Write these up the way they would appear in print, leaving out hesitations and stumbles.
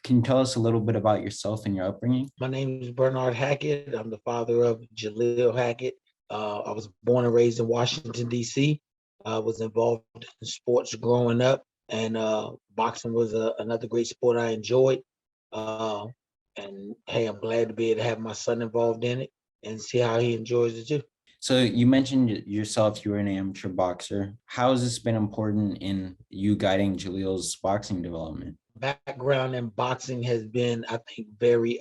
Can you tell us a little bit about yourself and your upbringing? My name is Bernard Hackett. I'm the father of Jaleel Hackett. I was born and raised in Washington, D.C. I was involved in sports growing up, and boxing was another great sport I enjoyed. Uh, and hey, I'm glad to be able to have my son involved in it and see how he enjoys it too. So you mentioned yourself, you were an amateur boxer. How has this been important in you guiding Jaleel's boxing development? Background in boxing has been, I think, very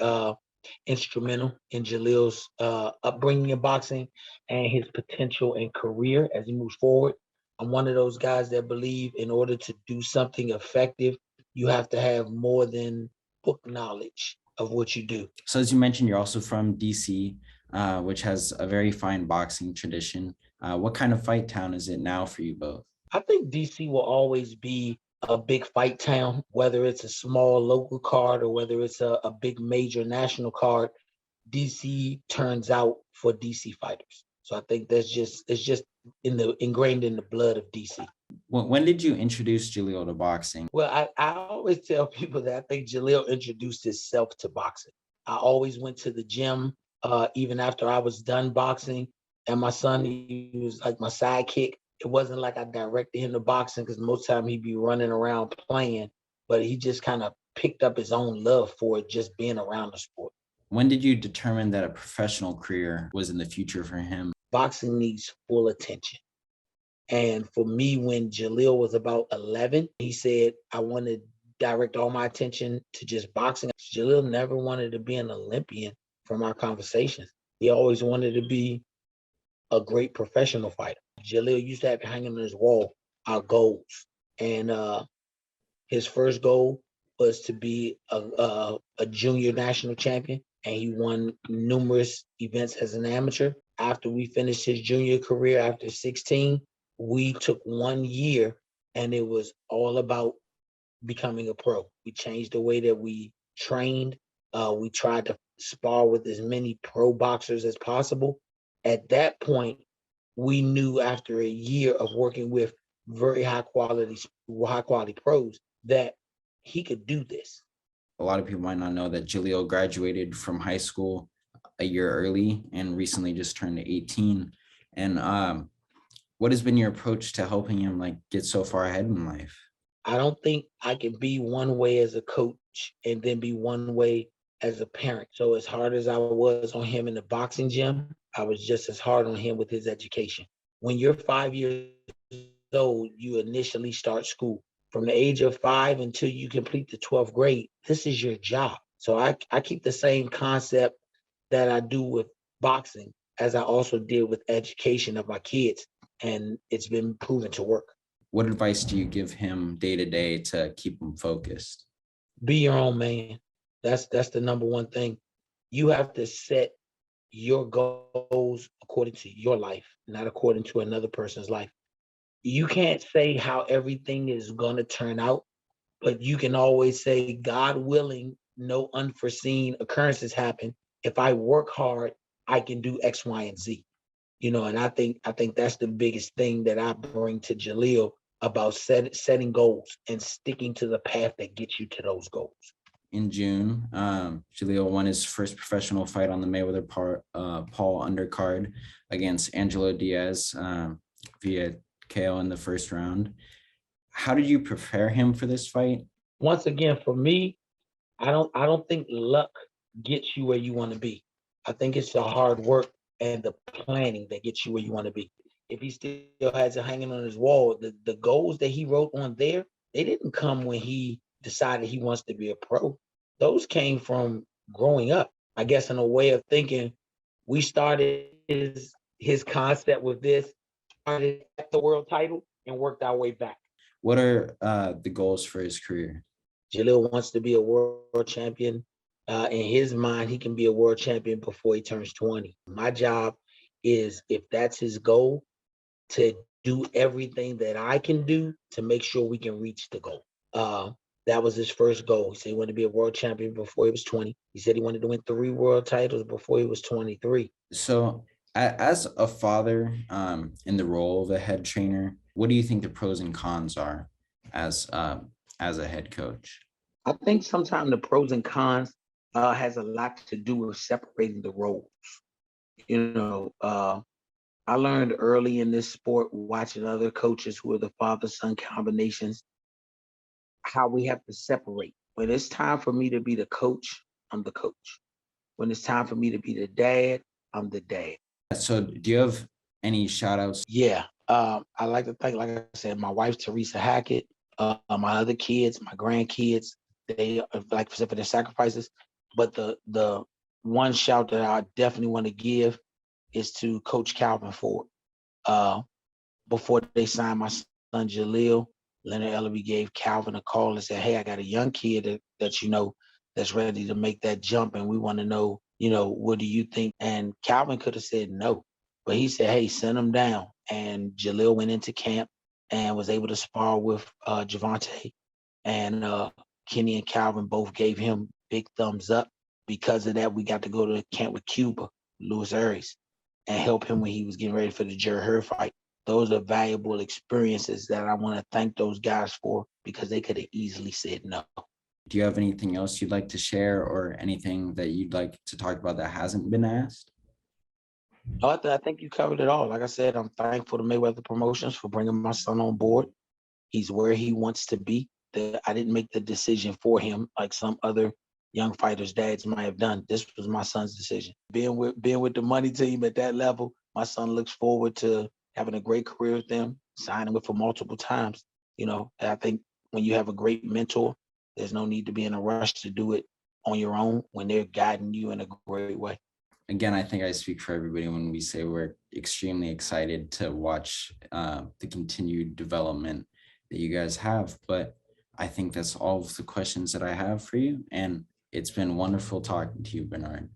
instrumental in Jaleel's upbringing in boxing and his potential and career as he moves forward. I'm one of those guys that believe in order to do something effective, you have to have more than book knowledge of what you do. So as you mentioned, you're also from DC, which has a very fine boxing tradition. What kind of fight town is it now for you both? I think DC will always be a big fight town, whether it's a small local card or whether it's a big major national card. DC turns out for DC fighters. So I think it's just ingrained in the blood of DC. When did you introduce Jaleel to boxing? Well, I always tell people that I think Jaleel introduced himself to boxing. I always went to the gym, even after I was done boxing. And my son, he was like my sidekick. It wasn't like I directed him to boxing because most time he'd be running around playing, but he just kind of picked up his own love for it, just being around the sport. When did you determine that a professional career was in the future for him? Boxing needs full attention. And for me, when Jaleel was about 11, he said, I want to direct all my attention to just boxing. Jaleel never wanted to be an Olympian from our conversations. He always wanted to be a great professional fighter. Jaleel used to have hanging on his wall our goals. And his first goal was to be a junior national champion. And he won numerous events as an amateur. After we finished his junior career, after 16, we took 1 year and it was all about becoming a pro. We changed the way that we trained. We tried to spar with as many pro boxers as possible. At that point, we knew after a year of working with very high quality pros that he could do this. A lot of people might not know that Jaleel graduated from high school a year early and recently just turned 18. And what has been your approach to helping him get so far ahead in life? I don't think I can be one way as a coach and then be one way as a parent. So as hard as I was on him in the boxing gym, I was just as hard on him with his education. When you're 5 years old, you initially start school. From the age of 5 until you complete the 12th grade, this is your job. So I keep the same concept that I do with boxing as I also did with education of my kids. And it's been proven to work. What advice do you give him day to day to keep him focused? Be your own man. That's the number one thing. You have to set your goals according to your life, not according to another person's life. You can't say how everything is going to turn out, but you can always say, God willing, no unforeseen occurrences happen. If I work hard, I can do X, Y, and Z. And I think that's the biggest thing that I bring to Jaleel about setting goals and sticking to the path that gets you to those goals. In June, Jaleel won his first professional fight on the Mayweather Paul undercard against Angelo Diaz via KO in the first round. How did you prepare him for this fight? Once again, for me, I don't think luck gets you where you want to be. I think it's the hard work and the planning that gets you where you want to be. If he still has it hanging on his wall, the goals that he wrote on there, they didn't come when he decided he wants to be a pro. Those came from growing up. I guess in a way of thinking, we started his concept with this, started at the world title and worked our way back. What are the goals for his career? Jaleel wants to be a world champion. In his mind, he can be a world champion before he turns 20. My job is, if that's his goal, to do everything that I can do to make sure we can reach the goal. That was his first goal. He said he wanted to be a world champion before he was 20. He said he wanted to win 3 world titles before he was 23. So as a father in the role of a head trainer, what do you think the pros and cons are as a head coach? I think sometimes the pros and cons has a lot to do with separating the roles. You know, I learned early in this sport watching other coaches who are the father-son combinations how we have to separate. When it's time for me to be the coach, I'm the coach. When it's time for me to be the dad, I'm the dad. So do you have any shout outs? Yeah. I like to think, like I said, my wife, Teresa Hackett, my other kids, my grandkids, they like for their sacrifices. But the one shout that I definitely want to give is to Coach Calvin Ford. Uh, before they signed my son Jaleel, Leonard Ellerby gave Calvin a call and said, "Hey, I got a young kid that you know that's ready to make that jump, and we want to know, what do you think?" And Calvin could have said no, but he said, "Hey, send him down." And Jaleel went into camp and was able to spar with Javante, and Kenny and Calvin both gave him big thumbs up. Because of that, we got to go to camp with Cuba, Luis Aries, and help him when he was getting ready for the Jerry Hurd fight. Those are valuable experiences that I want to thank those guys for because they could have easily said no. Do you have anything else you'd like to share or anything that you'd like to talk about that hasn't been asked? No, I think you covered it all. Like I said, I'm thankful to Mayweather Promotions for bringing my son on board. He's where he wants to be. I didn't make the decision for him like some other young fighters' dads might have done. This was my son's decision. Being with the money team at that level, my son looks forward to having a great career with them, signing with for multiple times. I think when you have a great mentor, there's no need to be in a rush to do it on your own when they're guiding you in a great way. Again, I think I speak for everybody when we say we're extremely excited to watch the continued development that you guys have. But I think that's all of the questions that I have for you. And it's been wonderful talking to you, Bernard.